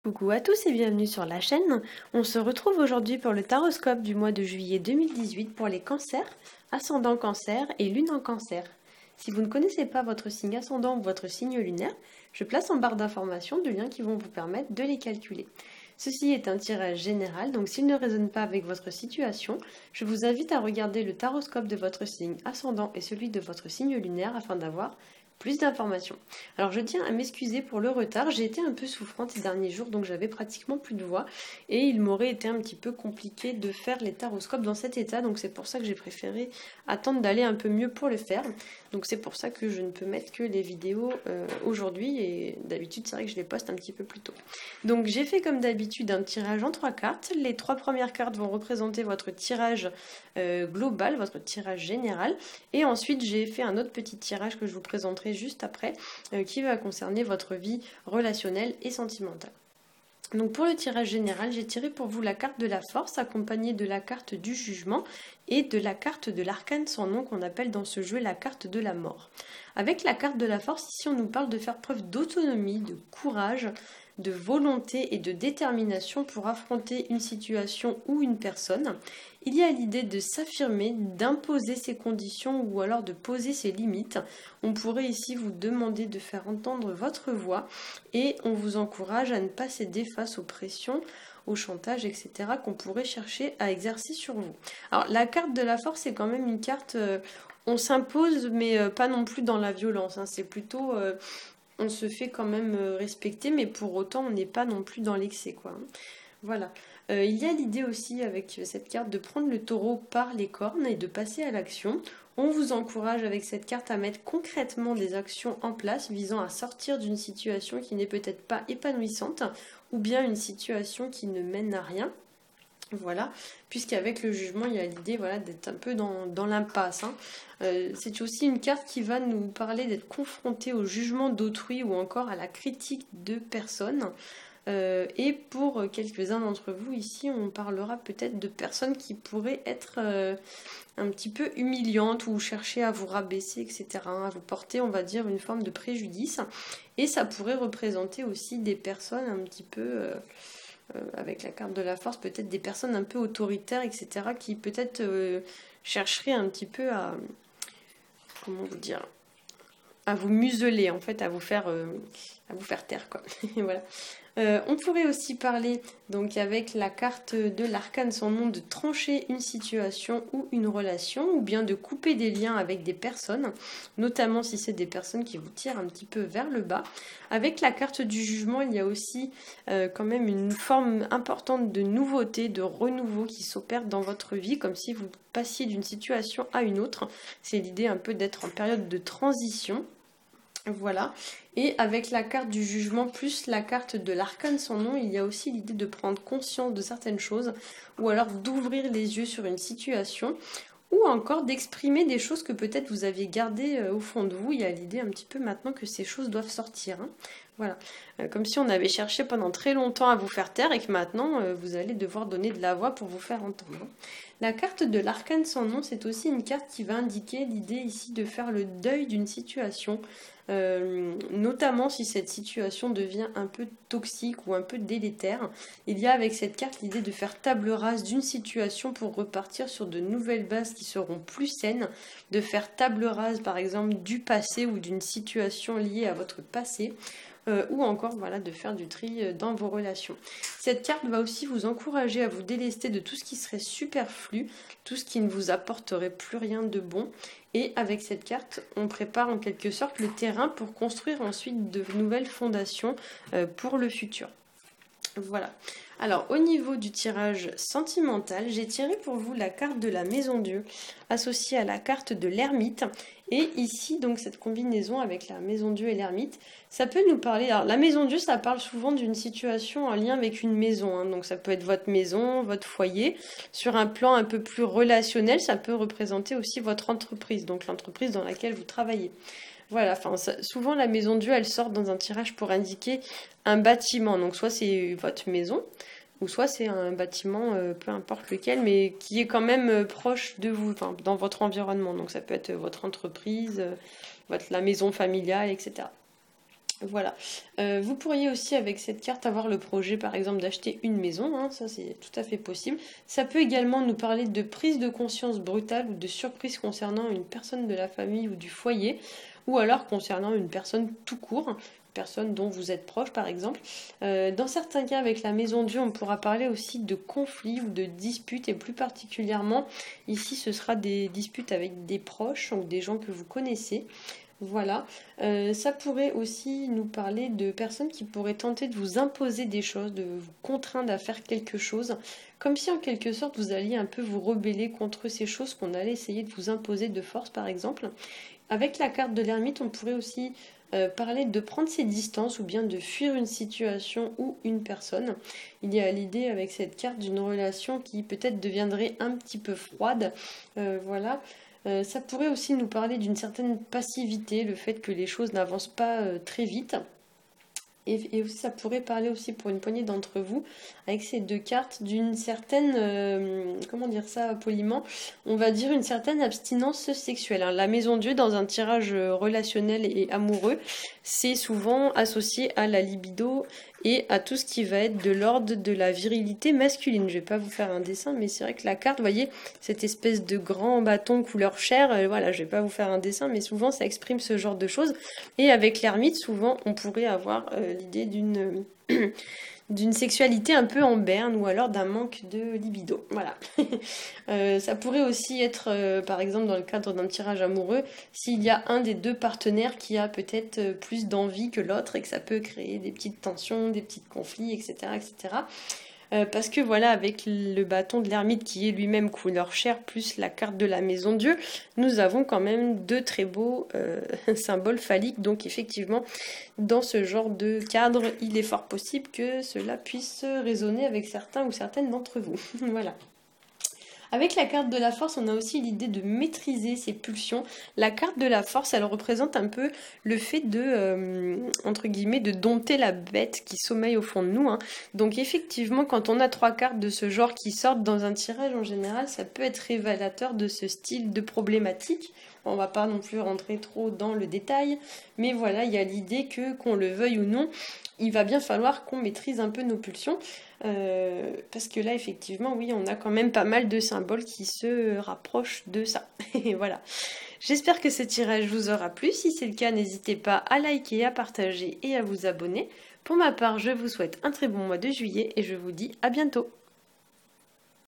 Coucou à tous et bienvenue sur la chaîne. On se retrouve aujourd'hui pour le taroscope du mois de juillet 2018 pour les cancers, ascendant cancer et lune en cancer. Si vous ne connaissez pas votre signe ascendant ou votre signe lunaire, je place en barre d'informations deux liens qui vont vous permettre de les calculer. Ceci est un tirage général, donc s'il ne résonne pas avec votre situation, je vous invite à regarder le taroscope de votre signe ascendant et celui de votre signe lunaire afin d'avoir plus d'informations. Alors je tiens à m'excuser pour le retard, j'ai été un peu souffrante ces derniers jours, donc j'avais pratiquement plus de voix et il m'aurait été un petit peu compliqué de faire les taroscopes dans cet état, donc c'est pour ça que j'ai préféré attendre d'aller un peu mieux pour le faire. Donc c'est pour ça que je ne peux mettre que les vidéos aujourd'hui, et d'habitude c'est vrai que je les poste un petit peu plus tôt. Donc j'ai fait comme d'habitude un tirage en 3 cartes. Les 3 premières cartes vont représenter votre tirage global, votre tirage général, et ensuite j'ai fait un autre petit tirage que je vous présenterai juste après, qui va concerner votre vie relationnelle et sentimentale. Donc pour le tirage général, j'ai tiré pour vous la carte de la force accompagnée de la carte du jugement et de la carte de l'arcane sans nom qu'on appelle dans ce jeu la carte de la mort. Avec la carte de la force, ici on nous parle de faire preuve d'autonomie, de courage, de volonté et de détermination pour affronter une situation ou une personne. Il y a l'idée de s'affirmer, d'imposer ses conditions ou alors de poser ses limites. On pourrait ici vous demander de faire entendre votre voix et on vous encourage à ne pas céder face aux pressions, au chantage, etc. qu'on pourrait chercher à exercer sur vous. Alors la carte de la force est quand même une carte, on s'impose mais pas non plus dans la violence, hein. C'est plutôt... on se fait quand même respecter, mais pour autant on n'est pas non plus dans l'excès, quoi. Voilà. Il y a l'idée aussi avec cette carte de prendre le taureau par les cornes et de passer à l'action. On vous encourage avec cette carte à mettre concrètement des actions en place visant à sortir d'une situation qui n'est peut-être pas épanouissante ou bien une situation qui ne mène à rien. Voilà, puisqu'avec le jugement, il y a l'idée d'être un peu dans l'impasse, hein. C'est aussi une carte qui va nous parler d'être confronté au jugement d'autrui ou encore à la critique de personnes. Et pour quelques-uns d'entre vous ici, on parlera peut-être de personnes qui pourraient être un petit peu humiliantes ou chercher à vous rabaisser, etc., à vous porter, on va dire, une forme de préjudice. Et ça pourrait représenter aussi des personnes un petit peu... avec la carte de la force, peut-être des personnes un peu autoritaires, etc., qui peut-être chercheraient un petit peu à, comment vous dire, à vous museler, en fait, à vous faire taire, quoi. Voilà. On pourrait aussi parler, donc avec la carte de l'arcane sans nom, de trancher une situation ou une relation, ou bien de couper des liens avec des personnes, notamment si c'est des personnes qui vous tirent un petit peu vers le bas. Avec la carte du jugement, il y a aussi quand même une forme importante de nouveauté, de renouveau qui s'opère dans votre vie, comme si vous passiez d'une situation à une autre. C'est l'idée un peu d'être en période de transition. Voilà. Et avec la carte du jugement plus la carte de l'arcane sans nom, il y a aussi l'idée de prendre conscience de certaines choses ou alors d'ouvrir les yeux sur une situation ou encore d'exprimer des choses que peut-être vous aviez gardées au fond de vous. Il y a l'idée un petit peu maintenant que ces choses doivent sortir, hein. Voilà. Comme si on avait cherché pendant très longtemps à vous faire taire et que maintenant vous allez devoir donner de la voix pour vous faire entendre. La carte de l'arcane sans nom, c'est aussi une carte qui va indiquer l'idée ici de faire le deuil d'une situation, notamment si cette situation devient un peu toxique ou un peu délétère. Il y a avec cette carte l'idée de faire table rase d'une situation pour repartir sur de nouvelles bases qui seront plus saines, de faire table rase par exemple du passé ou d'une situation liée à votre passé. Ou encore de faire du tri dans vos relations. Cette carte va aussi vous encourager à vous délester de tout ce qui serait superflu, tout ce qui ne vous apporterait plus rien de bon. Et avec cette carte, on prépare en quelque sorte le terrain pour construire ensuite de nouvelles fondations pour le futur. Voilà. Alors au niveau du tirage sentimental, j'ai tiré pour vous la carte de la Maison Dieu associée à la carte de l'ermite. Et ici, donc cette combinaison avec la Maison Dieu et l'ermite, ça peut nous parler... Alors la Maison Dieu, ça parle souvent d'une situation en lien avec une maison, hein. Donc ça peut être votre maison, votre foyer. Sur un plan un peu plus relationnel, ça peut représenter aussi votre entreprise, donc l'entreprise dans laquelle vous travaillez. Voilà, souvent la Maison Dieu, elle sort dans un tirage pour indiquer un bâtiment. Donc soit c'est votre maison, ou soit c'est un bâtiment, peu importe lequel, mais qui est quand même proche de vous, dans votre environnement. Donc ça peut être votre entreprise, la maison familiale, etc. Voilà. Vous pourriez aussi avec cette carte avoir le projet par exemple d'acheter une maison, hein, ça c'est tout à fait possible. Ça peut également nous parler de prise de conscience brutale ou de surprise concernant une personne de la famille ou du foyer, ou alors concernant une personne tout court, une personne dont vous êtes proche par exemple. Dans certains cas avec la maison Dieu, on pourra parler aussi de conflits ou de disputes, et plus particulièrement ici ce sera des disputes avec des proches ou des gens que vous connaissez. Voilà. Ça pourrait aussi nous parler de personnes qui pourraient tenter de vous imposer des choses, de vous contraindre à faire quelque chose, comme si en quelque sorte vous alliez un peu vous rebeller contre ces choses qu'on allait essayer de vous imposer de force par exemple. Avec la carte de l'ermite, on pourrait aussi parler de prendre ses distances ou bien de fuir une situation ou une personne. Il y a l'idée avec cette carte d'une relation qui peut-être deviendrait un petit peu froide. Voilà. Ça pourrait aussi nous parler d'une certaine passivité, le fait que les choses n'avancent pas très vite. Et aussi, ça pourrait parler aussi pour une poignée d'entre vous, avec ces deux cartes, d'une certaine, comment dire ça poliment, on va dire une certaine abstinence sexuelle, hein. La maison Dieu, dans un tirage relationnel et amoureux, c'est souvent associé à la libido et à tout ce qui va être de l'ordre de la virilité masculine. Je vais pas vous faire un dessin, mais c'est vrai que la carte, vous voyez, cette espèce de grand bâton couleur chair, voilà, je vais pas vous faire un dessin, mais souvent ça exprime ce genre de choses. Et avec l'ermite, souvent, on pourrait avoir l'idée d'une d'une sexualité un peu en berne ou alors d'un manque de libido. Voilà. Ça pourrait aussi être, par exemple, dans le cadre d'un tirage amoureux, s'il y a un des deux partenaires qui a peut-être plus d'envie que l'autre et que ça peut créer des petites tensions, des petits conflits, etc., etc. Parce que voilà, avec le bâton de l'ermite qui est lui-même couleur chair, plus la carte de la maison Dieu, nous avons quand même deux très beaux symboles phalliques. Donc effectivement, dans ce genre de cadre, il est fort possible que cela puisse résonner avec certains ou certaines d'entre vous. Voilà. Avec la carte de la force, on a aussi l'idée de maîtriser ses pulsions. La carte de la force, elle représente un peu le fait de, entre guillemets, de dompter la bête qui sommeille au fond de nous, hein. Donc effectivement, quand on a trois cartes de ce genre qui sortent dans un tirage en général, ça peut être révélateur de ce style de problématique. On va pas non plus rentrer trop dans le détail, mais voilà, il y a l'idée que, qu'on le veuille ou non, il va bien falloir qu'on maîtrise un peu nos pulsions. Parce que là, effectivement, oui, on a quand même pas mal de symboles qui se rapprochent de ça. Et voilà. J'espère que ce tirage vous aura plu. Si c'est le cas, n'hésitez pas à liker, à partager et à vous abonner. Pour ma part, je vous souhaite un très bon mois de juillet et je vous dis à bientôt.